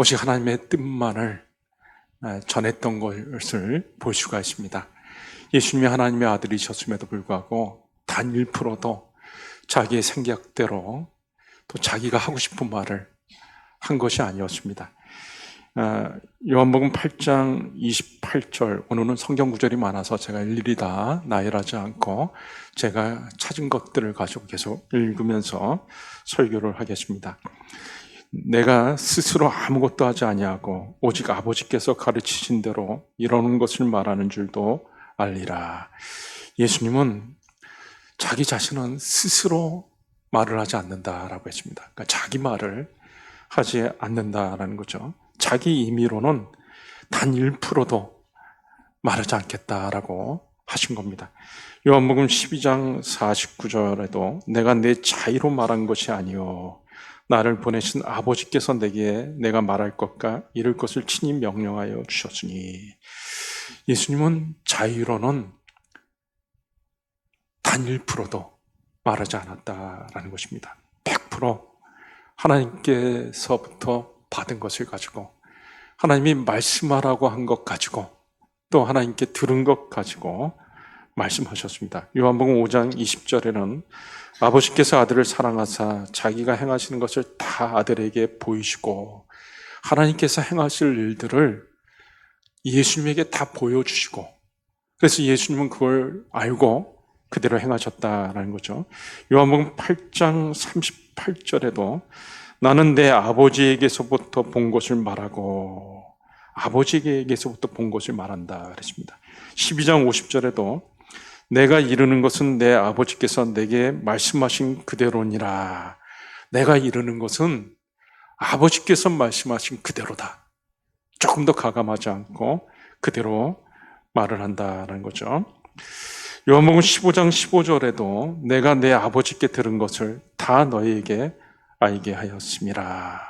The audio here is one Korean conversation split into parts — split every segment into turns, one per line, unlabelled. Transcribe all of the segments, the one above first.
오직 하나님의 뜻만을 전했던 것을 볼 수가 있습니다. 예수님이 하나님의 아들이셨음에도 불구하고 단 1%도 자기의 생각대로 또 자기가 하고 싶은 말을 한 것이 아니었습니다. 요한복음 8장 28절, 오늘은 성경 구절이 많아서 제가 일일이 다 나열하지 않고 제가 찾은 것들을 가지고 계속 읽으면서 설교를 하겠습니다. 내가 스스로 아무것도 하지 아니하고 오직 아버지께서 가르치신 대로 이러는 것을 말하는 줄도 알리라. 예수님은 자기 자신은 스스로 말을 하지 않는다라고 했습니다. 그러니까 자기 말을 하지 않는다라는 거죠. 자기 임의로는 단 1%도 말하지 않겠다라고 하신 겁니다. 요한복음 12장 49절에도 내가 내 자의로 말한 것이 아니요 나를 보내신 아버지께서 내가 말할 것과 이룰 것을 친히 명령하여 주셨으니, 예수님은 자의로는 단 1%도 말하지 않았다라는 것입니다. 100% 하나님께서부터 받은 것을 가지고, 하나님이 말씀하라고 한 것 가지고, 또 하나님께 들은 것 가지고 말씀하셨습니다. 요한복음 5장 20절에는 아버지께서 아들을 사랑하사 자기가 행하시는 것을 다 아들에게 보이시고 하나님께서 행하실 일들을 예수님에게 다 보여주시고, 그래서 예수님은 그걸 알고 그대로 행하셨다라는 거죠. 요한복음 8장 38절에도 나는 내 아버지에게서부터 본 것을 말하고, 아버지에게서부터 본 것을 말한다 그랬습니다. 12장 50절에도 내가 이루는 것은 내 아버지께서 내게 말씀하신 그대로니라. 내가 이루는 것은 아버지께서 말씀하신 그대로다. 조금 더 가감하지 않고 그대로 말을 한다는 거죠. 요한복음 15장 15절에도 내가 내 아버지께 들은 것을 다 너희에게 알게 하였음이라.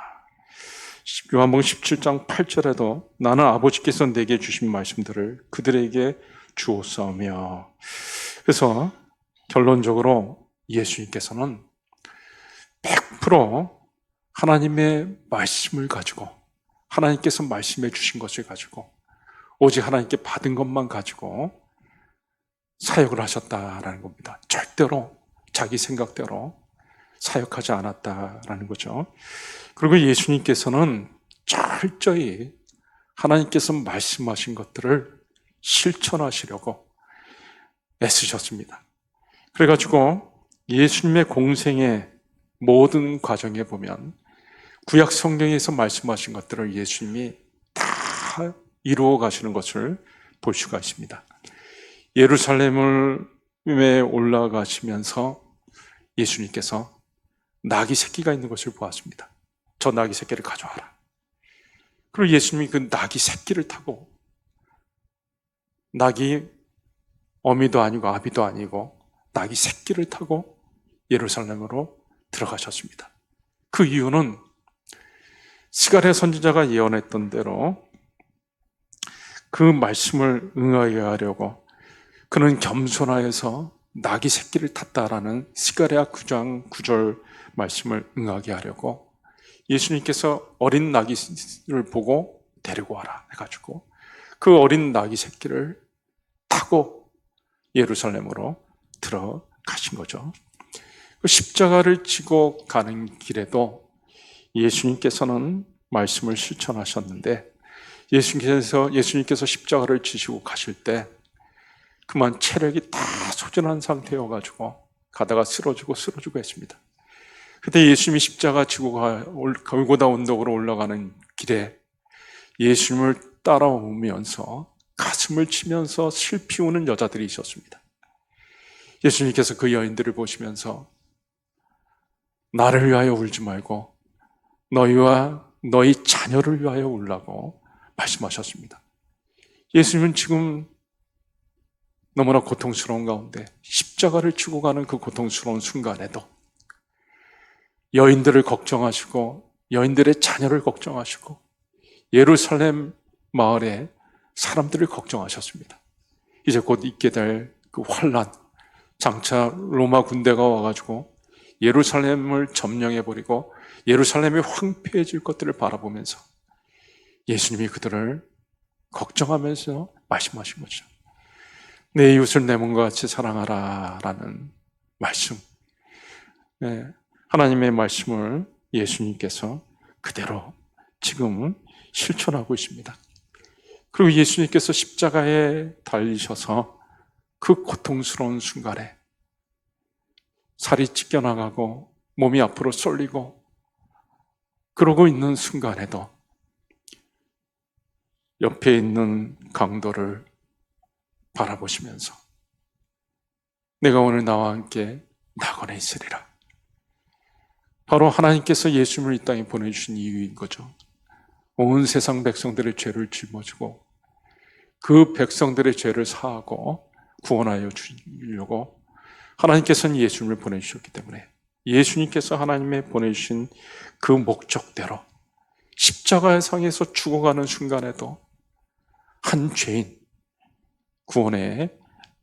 요한복음 17장 8절에도 나는 아버지께서 내게 주신 말씀들을 그들에게 주었사오며. 그래서 결론적으로 예수님께서는 100% 하나님의 말씀을 가지고, 하나님께서 말씀해 주신 것을 가지고, 오직 하나님께 받은 것만 가지고 사역을 하셨다라는 겁니다. 절대로 자기 생각대로 사역하지 않았다라는 거죠. 그리고 예수님께서는 철저히 하나님께서 말씀하신 것들을 실천하시려고 애쓰셨습니다. 그래가지고 예수님의 공생의 모든 과정에 보면 구약 성경에서 말씀하신 것들을 예수님이 다 이루어 가시는 것을 볼 수가 있습니다. 예루살렘에 올라가시면서 예수님께서 나귀 새끼가 있는 것을 보았습니다. 저 나귀 새끼를 가져와라. 그리고 예수님이 그 나귀 새끼를 타고, 나귀 어미도 아니고 아비도 아니고 나귀 새끼를 타고 예루살렘으로 들어가셨습니다. 그 이유는 스가랴 선지자가 예언했던 대로 그 말씀을 응하게 하려고 그는 겸손하여서 나귀 새끼를 탔다라는 스가랴 9장 9절 말씀을 응하게 하려고 예수님께서 어린 나귀를 보고 데리고 와라 해가지고 그 어린 나귀 새끼를 타고 예루살렘으로 들어가신 거죠. 십자가를 지고 가는 길에도 예수님께서는 말씀을 실천하셨는데, 예수님께서 십자가를 지시고 가실 때 그만 체력이 다 소진한 상태여가지고 가다가 쓰러지고 했습니다. 그때 예수님이 십자가 지고 골고다 언덕으로 올라가는 길에 예수님을 따라오면서 가슴을 치면서 슬피 우는 여자들이 있었습니다. 예수님께서 그 여인들을 보시면서 나를 위하여 울지 말고 너희와 너희 자녀를 위하여 울라고 말씀하셨습니다. 예수님은 지금 너무나 고통스러운 가운데 십자가를 지고 가는 그 고통스러운 순간에도 여인들을 걱정하시고 여인들의 자녀를 걱정하시고 예루살렘 마을의 사람들을 걱정하셨습니다. 이제 곧 있게 될 그 환난, 장차 로마 군대가 와가지고 예루살렘을 점령해버리고 예루살렘이 황폐해질 것들을 바라보면서 예수님이 그들을 걱정하면서 말씀하신 거죠. 내 이웃을 내 몸과 같이 사랑하라 라는 말씀. 네, 하나님의 말씀을 예수님께서 그대로 지금 실천하고 있습니다. 그리고 예수님께서 십자가에 달리셔서 그 고통스러운 순간에 살이 찢겨나가고 몸이 앞으로 쏠리고 그러고 있는 순간에도 옆에 있는 강도를 바라보시면서 내가 오늘 나와 함께 낙원에 있으리라. 바로 하나님께서 예수님을 이 땅에 보내주신 이유인 거죠. 온 세상 백성들의 죄를 짊어지고 그 백성들의 죄를 사하고 구원하여 주려고 하나님께서는 예수님을 보내주셨기 때문에 예수님께서 하나님의 보내주신 그 목적대로 십자가의 상에서 죽어가는 순간에도 한 죄인 구원해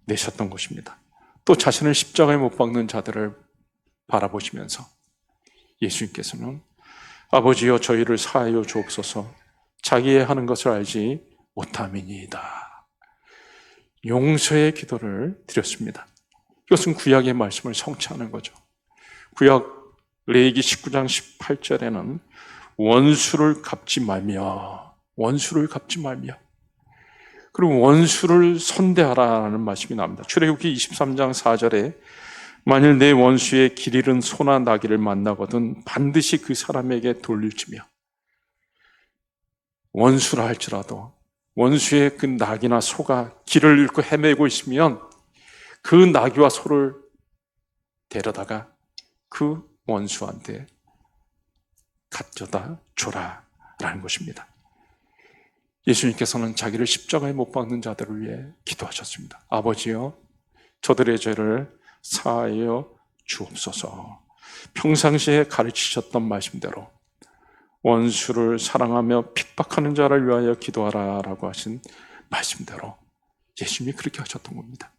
내셨던 것입니다. 또 자신을 십자가에 못 박는 자들을 바라보시면서 예수님께서는 아버지여 저희를 사하여 주옵소서 자기의 하는 것을 알지 못함이니이다. 용서의 기도를 드렸습니다. 이것은 구약의 말씀을 성취하는 거죠. 구약 레위기 19장 18절에는 원수를 갚지 말며 그리고 원수를 선대하라는 말씀이 나옵니다. 출애굽기 23장 4절에 만일 내 원수의 길 잃은 소나 나귀를 만나거든 반드시 그 사람에게 돌릴지며 원수라 할지라도 원수의 그 나귀나 소가 길을 잃고 헤매고 있으면 그 나귀와 소를 데려다가 그 원수한테 가져다 줘라라는 것입니다. 예수님께서는 자기를 십자가에 못 박는 자들을 위해 기도하셨습니다. 아버지여 저들의 죄를 사하여 주옵소서. 평상시에 가르치셨던 말씀대로 원수를 사랑하며 핍박하는 자를 위하여 기도하라라고 하신 말씀대로 예수님이 그렇게 하셨던 겁니다.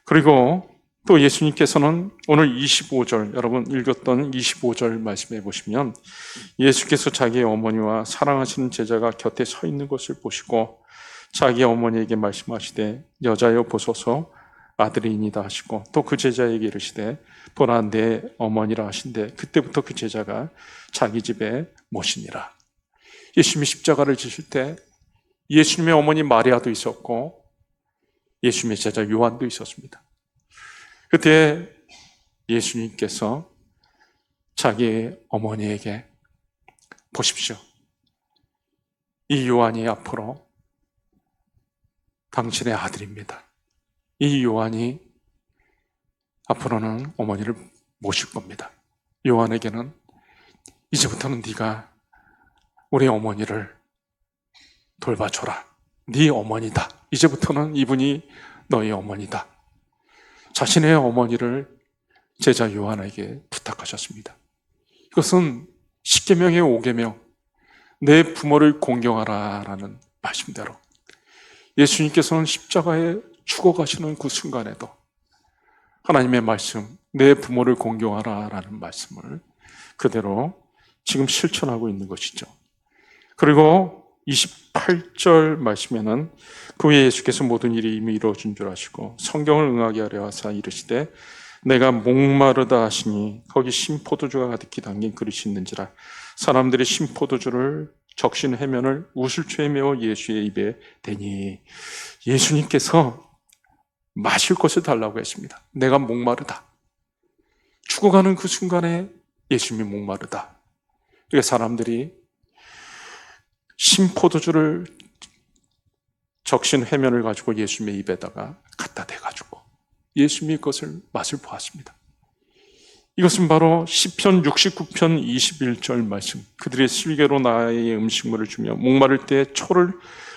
그리고 또 예수님께서는 오늘 25절, 여러분 읽었던 25절 말씀해 보시면 예수께서 자기의 어머니와 사랑하시는 제자가 곁에 서 있는 것을 보시고 자기 어머니에게 말씀하시되 여자여 보소서 아들이니이다 하시고 또 그 제자에게 이르시되 보라 내 어머니라 하신대 그때부터 그 제자가 자기 집에 모시니라. 예수님이 십자가를 지실 때 예수님의 어머니 마리아도 있었고 예수님의 제자 요한도 있었습니다. 그때 예수님께서 자기 어머니에게 보십시오. 이 요한이 앞으로 당신의 아들입니다. 이 요한이 앞으로는 어머니를 모실 겁니다. 요한에게는 이제부터는 네가 우리 어머니를 돌봐줘라. 네 어머니다. 이제부터는 이분이 너의 어머니다. 자신의 어머니를 제자 요한에게 부탁하셨습니다. 이것은 십계명의 5계명, 내 부모를 공경하라라는 말씀대로 예수님께서는 십자가에 죽어가시는 그 순간에도 하나님의 말씀, 내 부모를 공경하라라는 말씀을 그대로 지금 실천하고 있는 것이죠. 그리고 28절 말씀에는 그 후에 예수께서 모든 일이 이미 이루어진 줄 아시고 성경을 응하게 하려 하사 이르시되 내가 목마르다 하시니 거기 신포도주가 가득히 담긴 그릇이 있는지라 사람들이 신포도주를 적신 해면을 우슬초에 메워 예수의 입에 대니 예수님께서 마실 것을 달라고 했습니다. 내가 목마르다. 죽어가는 그 순간에 예수님이 목마르다. 그러니까 사람들이 신포도주를 적신 해면을 가지고 예수님의 입에다가 갖다 대가지고 예수님이 그것을 맛을 보았습니다. 이것은 바로 시편 69편 21절 말씀. 그들의 슬개로 나의 음식물을 주며 목마를 때 초를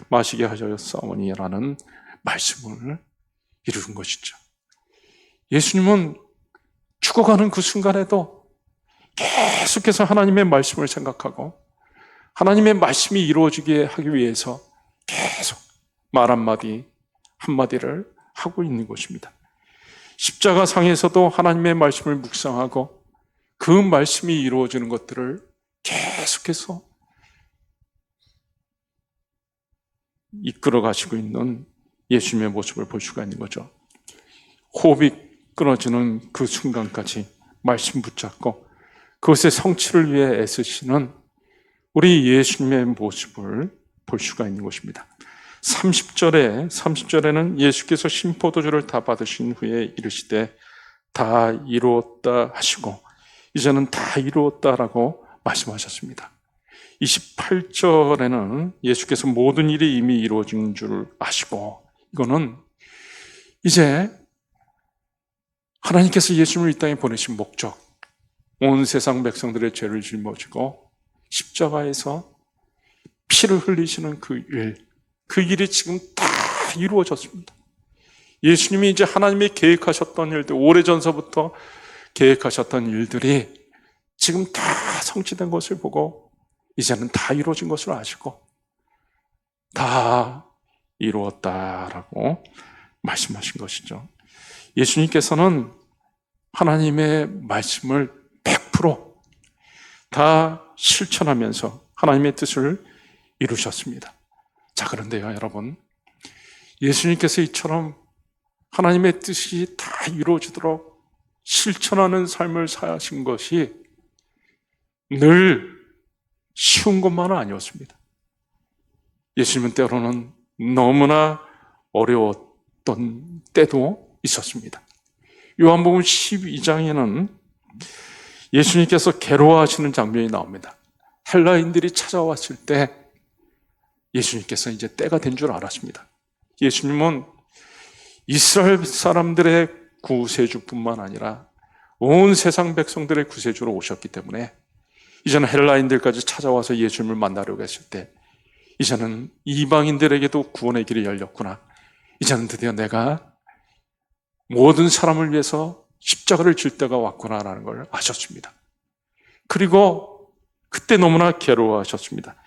마시게 하셨사오니라는 말씀을 이루는 것이죠. 예수님은 죽어가는 그 순간에도 계속해서 하나님의 말씀을 생각하고 하나님의 말씀이 이루어지게 하기 위해서 계속 말 한마디를 하고 있는 것입니다. 십자가 상에서도 하나님의 말씀을 묵상하고 그 말씀이 이루어지는 것들을 계속해서 이끌어 가시고 있는 예수님의 모습을 볼 수가 있는 거죠. 호흡이 끊어지는 그 순간까지 말씀 붙잡고 그것의 성취를 위해 애쓰시는 우리 예수님의 모습을 볼 수가 있는 것입니다. 30절에는 예수께서 신포도주를 다 받으신 후에 이르시되 다 이루었다 하시고 이제는 다 이루었다라고 말씀하셨습니다. 28절에는 예수께서 모든 일이 이미 이루어진 줄 아시고, 이거는 이제 하나님께서 예수님을 이 땅에 보내신 목적, 온 세상 백성들의 죄를 짊어지고 십자가에서 피를 흘리시는 그 일이 지금 다 이루어졌습니다. 예수님이 이제 하나님이 계획하셨던 일들, 오래전서부터 계획하셨던 일들이 지금 다 성취된 것을 보고 이제는 다 이루어진 것을 아시고 다 이루었다라고 말씀하신 것이죠. 예수님께서는 하나님의 말씀을 100%다 실천하면서 하나님의 뜻을 이루셨습니다. 자, 그런데요, 여러분, 예수님께서 이처럼 하나님의 뜻이 다 이루어지도록 실천하는 삶을 사신 것이 늘 쉬운 것만은 아니었습니다. 예수님은 때로는 너무나 어려웠던 때도 있었습니다. 요한복음 12장에는 예수님께서 괴로워하시는 장면이 나옵니다. 헬라인들이 찾아왔을 때 예수님께서 이제 때가 된 줄 알았습니다. 예수님은 이스라엘 사람들의 구세주뿐만 아니라 온 세상 백성들의 구세주로 오셨기 때문에 이제는 헬라인들까지 찾아와서 예수님을 만나려고 했을 때 이제는 이방인들에게도 구원의 길이 열렸구나. 이제는 드디어 내가 모든 사람을 위해서 십자가를 질 때가 왔구나라는 걸 아셨습니다. 그리고 그때 너무나 괴로워하셨습니다.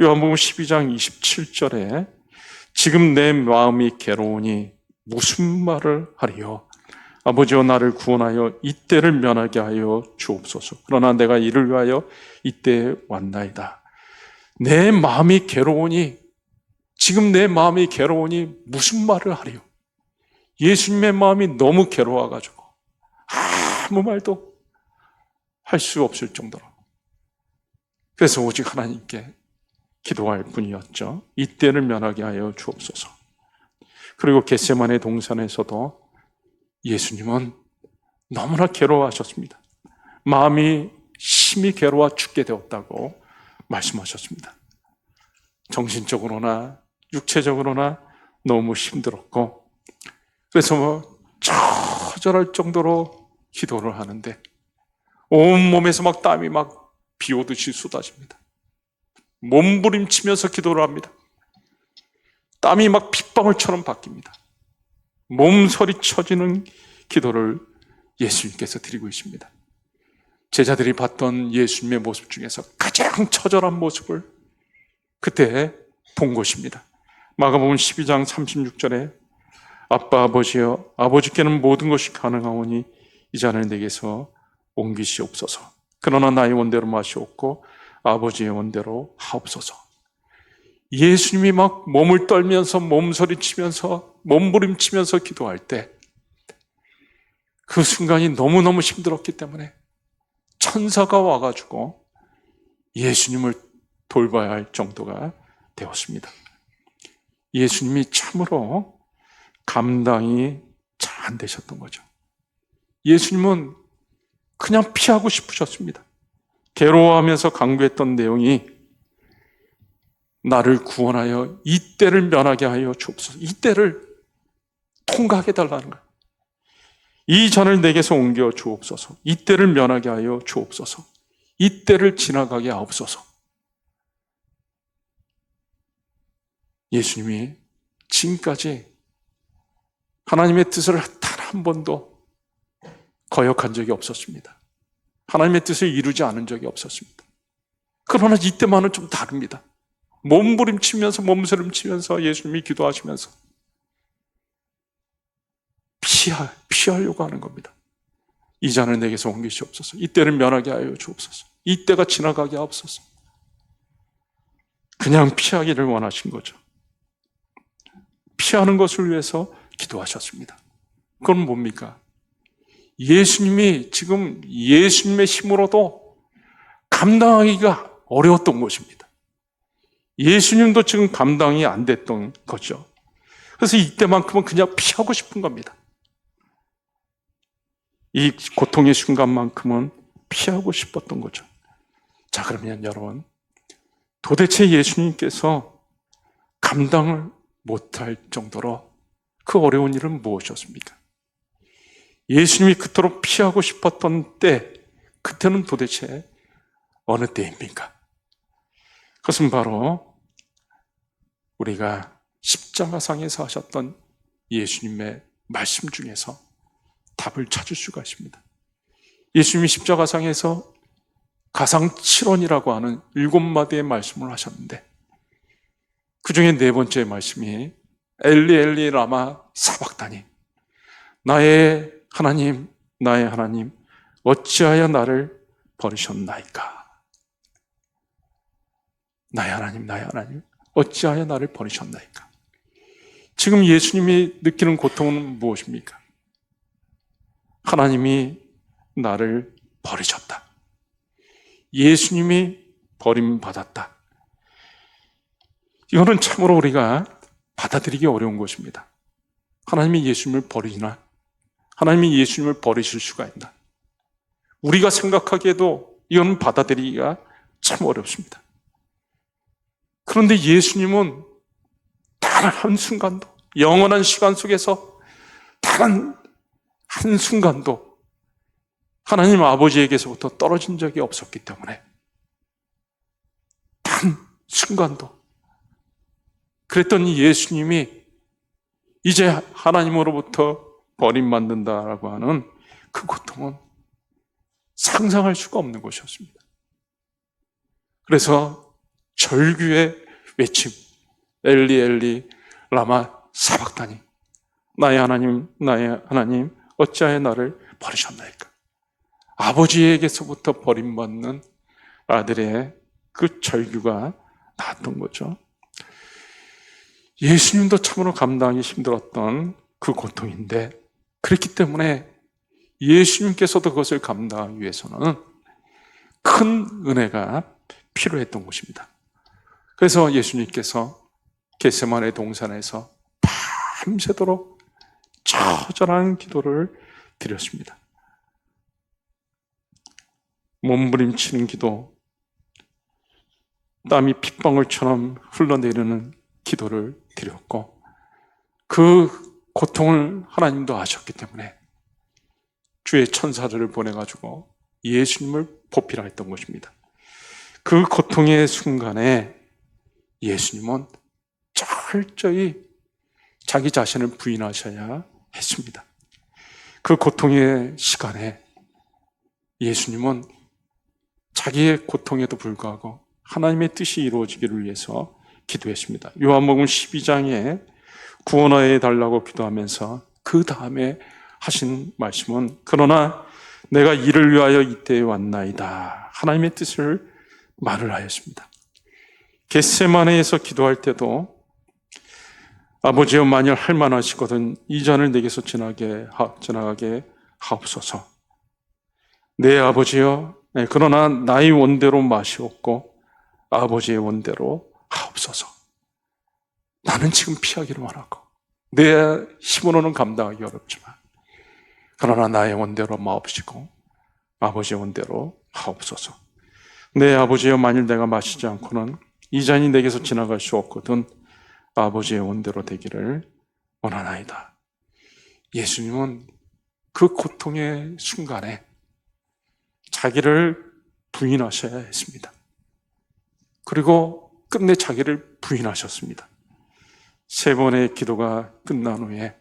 요한복음 12장 27절에 지금 내 마음이 괴로우니 무슨 말을 하리요? 아버지여 나를 구원하여 이때를 면하게 하여 주옵소서. 그러나 내가 이를 위하여 이때에 왔나이다. 내 마음이 괴로우니, 지금 내 마음이 괴로우니 무슨 말을 하리요? 예수님의 마음이 너무 괴로워가지고 아무 말도 할 수 없을 정도로, 그래서 오직 하나님께 기도할 뿐이었죠. 이때를 면하게 하여 주옵소서. 그리고 겟세마네 동산에서도 예수님은 너무나 괴로워하셨습니다. 마음이 심히 괴로워 죽게 되었다고 말씀하셨습니다. 정신적으로나 육체적으로나 너무 힘들었고, 그래서 처절할 정도로 기도를 하는데 온몸에서 막 땀이 막 비 오듯이 쏟아집니다. 몸부림치면서 기도를 합니다. 땀이 막 빗방울처럼 바뀝니다. 몸서리 쳐지는 기도를 예수님께서 드리고 있습니다. 제자들이 봤던 예수님의 모습 중에서 가장 처절한 모습을 그때 본 것입니다. 마가복음 12장 36절에 아빠 아버지여 아버지께는 모든 것이 가능하오니 이 잔을 내게서 옮기시옵소서. 그러나 나의 원대로 마시옵고 아버지의 원대로 하옵소서. 예수님이 막 몸을 떨면서 몸서리치면서 몸부림치면서 기도할 때 그 순간이 너무너무 힘들었기 때문에 천사가 와가지고 예수님을 돌봐야 할 정도가 되었습니다. 예수님이 참으로 감당이 잘 안 되셨던 거죠. 예수님은 그냥 피하고 싶으셨습니다. 괴로워하면서 강구했던 내용이 나를 구원하여 이 때를 면하게 하여 주옵소서. 이 때를 통과하게 달라는 거예요. 이 잔을 내게서 옮겨 주옵소서. 이 때를 면하게 하여 주옵소서. 이 때를 지나가게 하옵소서. 예수님이 지금까지 하나님의 뜻을 단 한 번도 거역한 적이 없었습니다. 하나님의 뜻을 이루지 않은 적이 없었습니다. 그러나 이때만은 좀 다릅니다. 몸부림치면서 몸서림치면서 예수님이 기도하시면서 피하려고 하는 겁니다. 이 잔을 내게서 옮기시옵소서. 이 때를 면하게 하여 주옵소서. 이 때가 지나가게 하옵소서. 그냥 피하기를 원하신 거죠. 피하는 것을 위해서 기도하셨습니다. 그건 뭡니까? 예수님이 지금 예수님의 힘으로도 감당하기가 어려웠던 것입니다. 예수님도 지금 감당이 안 됐던 거죠. 그래서 이때만큼은 그냥 피하고 싶은 겁니다. 이 고통의 순간만큼은 피하고 싶었던 거죠. 자, 그러면 여러분, 도대체 예수님께서 감당을 못할 정도로 그 어려운 일은 무엇이었습니까? 예수님이 그토록 피하고 싶었던 때, 그때는 도대체 어느 때입니까? 그것은 바로 우리가 십자가상에서 하셨던 예수님의 말씀 중에서 답을 찾을 수가 있습니다. 예수님이 십자가상에서 가상 7원이라고 하는 7마디의 말씀을 하셨는데, 그 중에 네 번째 말씀이 엘리 엘리 라마 사박다니, 나의 하나님 나의 하나님 어찌하여 나를 버리셨나이까. 나의 하나님 어찌하여 나를 버리셨나이까. 지금 예수님이 느끼는 고통은 무엇입니까? 하나님이 나를 버리셨다. 예수님이 버림받았다. 이거는 참으로 우리가 받아들이기 어려운 것입니다. 하나님이 예수님을 버리나? 하나님이 예수님을 버리실 수가 있나? 우리가 생각하기에도 이건 받아들이기가 참 어렵습니다. 그런데 예수님은 단 한순간도, 영원한 시간 속에서 단 한순간도 하나님 아버지에게서부터 떨어진 적이 없었기 때문에, 단 순간도 그랬던 예수님이 이제 하나님으로부터 버림받는다라고 하는 그 고통은 상상할 수가 없는 것이었습니다. 그래서 절규의 외침, 엘리 엘리 라마 사박다니, 나의 하나님 어찌하여 나를 버리셨나이까. 아버지에게서부터 버림받는 아들의 그 절규가 나왔던 거죠. 예수님도 참으로 감당하기 힘들었던 그 고통인데, 그렇기 때문에 예수님께서도 그것을 감당하기 위해서는 큰 은혜가 필요했던 것입니다. 그래서 예수님께서 겟세마네 동산에서 밤새도록 처절한 기도를 드렸습니다. 몸부림치는 기도, 땀이 핏방울처럼 흘러내리는 기도를 드렸고, 그 고통을 하나님도 아셨기 때문에 주의 천사들을 보내가지고 예수님을 보피라 했던 것입니다. 그 고통의 순간에 예수님은 철저히 자기 자신을 부인하셔야 했습니다. 그 고통의 시간에 예수님은 자기의 고통에도 불구하고 하나님의 뜻이 이루어지기를 위해서 기도했습니다. 요한복음 12장에 구원하여 달라고 기도하면서 그 다음에 하신 말씀은, 그러나 내가 이를 위하여 이때에 왔나이다. 하나님의 뜻을 말을 하였습니다. 겟세마네에서 기도할 때도 아버지여 만일 할 만하시거든 이 잔을 내게서 지나가게 하옵소서. 내 아버지여, 그러나 나의 원대로 마시옵고 아버지의 원대로 하옵소서. 나는 지금 피하기를 원하고 내 힘으로는 감당하기 어렵지만, 그러나 나의 원대로 마옵시고 아버지의 원대로 하옵소서. 내 아버지여, 만일 내가 마시지 않고는 이 잔이 내게서 지나갈 수 없거든 아버지의 원대로 되기를 원하나이다. 예수님은 그 고통의 순간에 자기를 부인하셔야 했습니다. 그리고 끝내 자기를 부인하셨습니다. 세 번의 기도가 끝난 후에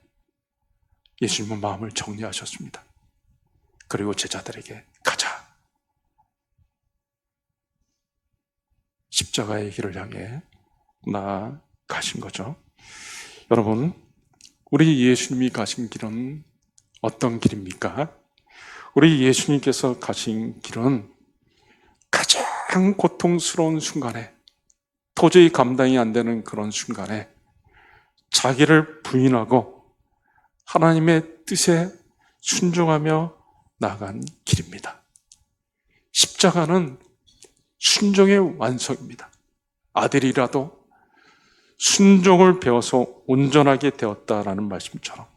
예수님은 마음을 정리하셨습니다. 그리고 제자들에게 가자. 십자가의 길을 향해 나아가신 거죠. 여러분, 우리 예수님이 가신 길은 어떤 길입니까? 우리 예수님께서 가신 길은 가장 고통스러운 순간에, 도저히 감당이 안 되는 그런 순간에 자기를 부인하고 하나님의 뜻에 순종하며 나아간 길입니다. 십자가는 순종의 완성입니다. 아들이라도 순종을 배워서 온전하게 되었다라는 말씀처럼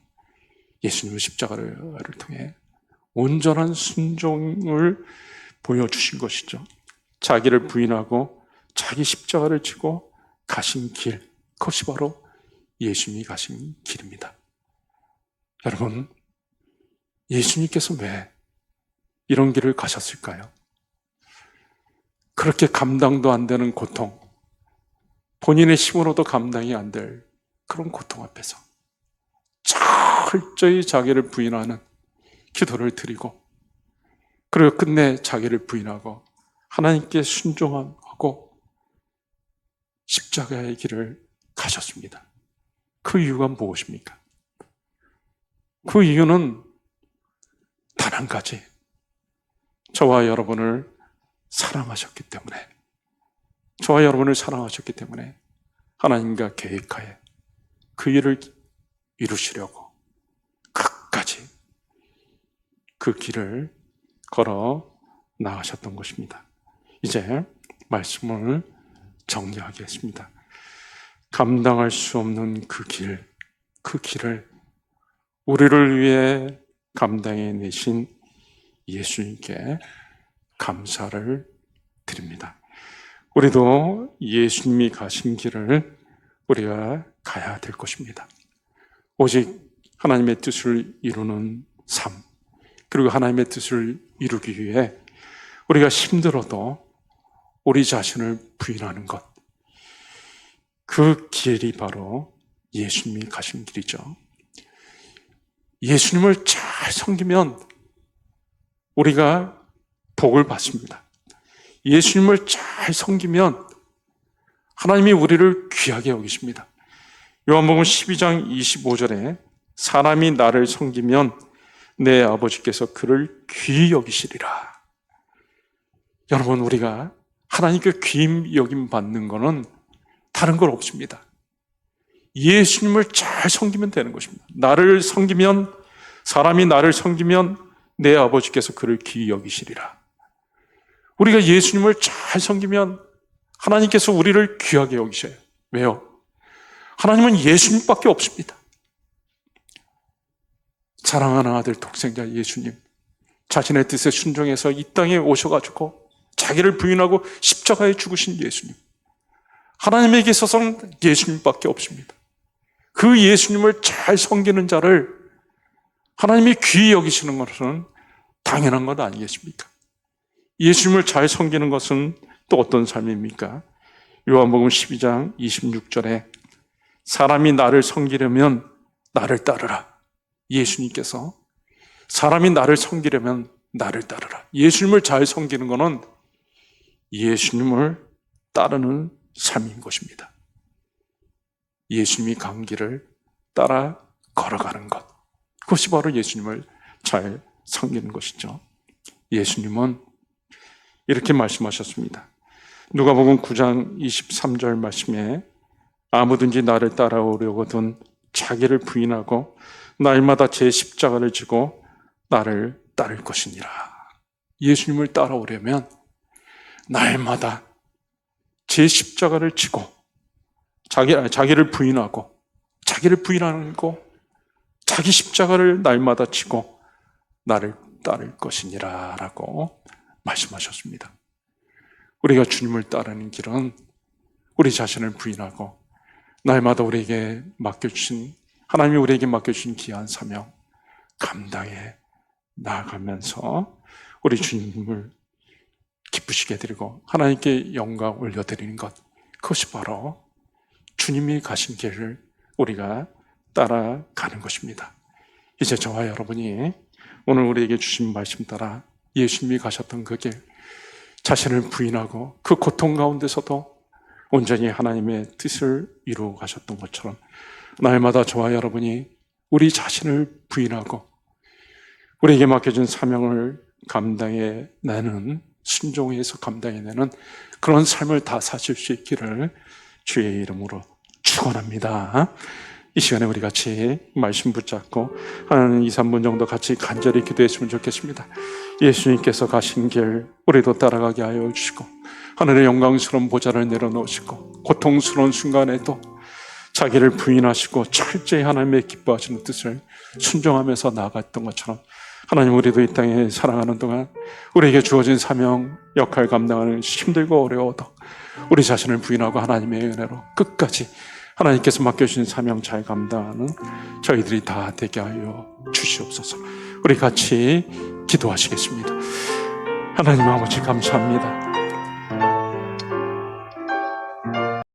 예수님은 십자가를 통해 온전한 순종을 보여주신 것이죠. 자기를 부인하고 자기 십자가를 지고 가신 길, 그것이 바로 예수님이 가신 길입니다. 여러분, 예수님께서 왜 이런 길을 가셨을까요? 그렇게 감당도 안 되는 고통, 본인의 힘으로도 감당이 안 될 그런 고통 앞에서 철저히 자기를 부인하는 기도를 드리고, 그리고 끝내 자기를 부인하고 하나님께 순종하고 십자가의 길을 가셨습니다. 그 이유가 무엇입니까? 그 이유는 단 한 가지. 저와 여러분을 사랑하셨기 때문에, 저와 여러분을 사랑하셨기 때문에 하나님과 계획하에 그 일을 이루시려고 끝까지 그 길을 걸어 나가셨던 것입니다. 이제 말씀을 정리하겠습니다. 감당할 수 없는 그 길을 우리를 위해 감당해 내신 예수님께 감사를 드립니다. 우리도 예수님이 가신 길을 우리가 가야 될 것입니다. 오직 하나님의 뜻을 이루는 삶, 그리고 하나님의 뜻을 이루기 위해 우리가 힘들어도 우리 자신을 부인하는 것, 그 길이 바로 예수님이 가신 길이죠. 예수님을 잘 섬기면 우리가 복을 받습니다. 예수님을 잘 섬기면 하나님이 우리를 귀하게 여기십니다. 요한복음 12장 25절에 사람이 나를 섬기면 내 아버지께서 그를 귀히 여기시리라. 여러분, 우리가 하나님께 귀히 여김 받는 것은 다른 건 없습니다. 예수님을 잘 섬기면 되는 것입니다. 나를 섬기면, 사람이 나를 섬기면 내 아버지께서 그를 귀히 여기시리라. 우리가 예수님을 잘 섬기면 하나님께서 우리를 귀하게 여기셔요. 왜요? 하나님은 예수님밖에 없습니다. 사랑하는 아들 독생자 예수님, 자신의 뜻에 순종해서 이 땅에 오셔가지고 자기를 부인하고 십자가에 죽으신 예수님, 하나님에게 있어서는 예수님밖에 없습니다. 그 예수님을 잘 섬기는 자를 하나님이 귀히 여기시는 것은 당연한 것 아니겠습니까? 예수님을 잘 섬기는 것은 또 어떤 삶입니까? 요한복음 12장 26절에 사람이 나를 섬기려면 나를 따르라. 예수님께서 사람이 나를 섬기려면 나를 따르라. 예수님을 잘 섬기는 것은 예수님을 따르는 삶인 것입니다. 예수님이 간 길을 따라 걸어가는 것, 그것이 바로 예수님을 잘 섬기는 것이죠. 예수님은 이렇게 말씀하셨습니다. 누가복음 9장 23절 말씀에 아무든지 나를 따라오려거든 자기를 부인하고 날마다 제 십자가를 지고 나를 따를 것이니라. 예수님을 따라오려면 날마다 제 십자가를 지고 자기를 부인하고 자기 십자가를 날마다 지고 나를 따를 것이니라 라고 말씀하셨습니다. 우리가 주님을 따르는 길은 우리 자신을 부인하고 날마다 우리에게 맡겨주신, 하나님이 우리에게 맡겨주신 귀한 사명 감당해 나아가면서 우리 주님을 기쁘시게 드리고 하나님께 영광 올려드리는 것, 그것이 바로 주님이 가신 길을 우리가 따라가는 것입니다. 이제 저와 여러분이 오늘 우리에게 주신 말씀 따라 예수님이 가셨던 그 길, 자신을 부인하고 그 고통 가운데서도 온전히 하나님의 뜻을 이루어 가셨던 것처럼 날마다 저와 여러분이 우리 자신을 부인하고 우리에게 맡겨진 사명을 감당해 내는, 순종해서 감당해 내는 그런 삶을 다 사실 수 있기를 주의 이름으로 축원합니다. 이 시간에 우리 같이 말씀 붙잡고 한 2, 3분 정도 같이 간절히 기도했으면 좋겠습니다. 예수님께서 가신 길 우리도 따라가게 하여 주시고 하늘의 영광스러운 보좌를 내려놓으시고 고통스러운 순간에도 자기를 부인하시고 철저히 하나님의 기뻐하시는 뜻을 순종하면서 나아갔던 것처럼 하나님, 우리도 이 땅에 살아가는 동안 우리에게 주어진 사명, 역할 감당하는 힘들고 어려워도 우리 자신을 부인하고 하나님의 은혜로 끝까지 하나님께서 맡겨주신 사명 잘 감당하는 저희들이 다 되게 하여 주시옵소서. 우리 같이 기도하시겠습니다. 하나님 아버지 감사합니다.